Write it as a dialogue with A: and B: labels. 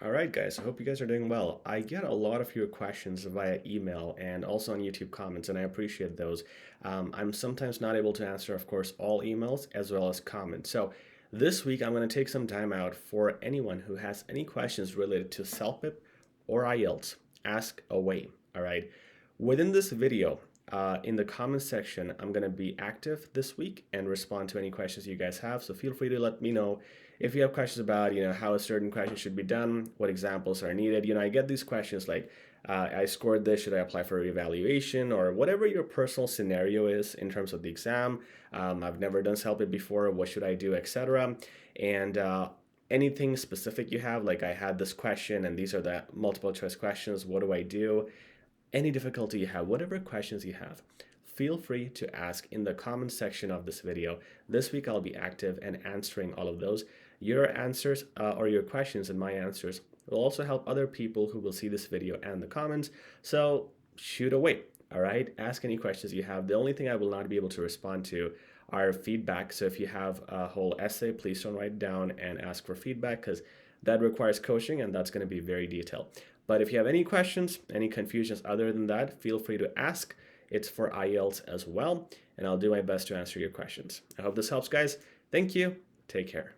A: All right, guys, I hope you guys are doing well. I get a lot of your questions via email and also on YouTube comments, and I appreciate those. I'm sometimes not able to answer, of course, all emails as well as comments. So this week, I'm going to take some time out for anyone who has any questions related to CELPIP or IELTS. Ask away. All right. Within this video, in the comments section, I'm going to be active this week and respond to any questions you guys have. So feel free to let me know if you have questions about, how a certain question should be done, what examples are needed. I get these questions like, I scored this, should I apply for reevaluation, or whatever your personal scenario is in terms of the exam. I've never done CELPIP before, what should I do, etc. And anything specific you have, like I had this question and these are the multiple choice questions, what do I do? Any difficulty you have, whatever questions you have, feel free to ask in the comment section of this video. This week I'll be active and answering all of those. Your answers or your questions and my answers will also help other people who will see this video and the comments. So shoot away. All right, ask any questions you have. The only thing I will not be able to respond to are feedback. So if you have a whole essay, please don't write it down and ask for feedback because that requires coaching and that's going to be very detailed. But if you have any questions, any confusions other than that, feel free to ask. It's for IELTS as well, and I'll do my best to answer your questions. I hope this helps, guys. Thank you. Take care.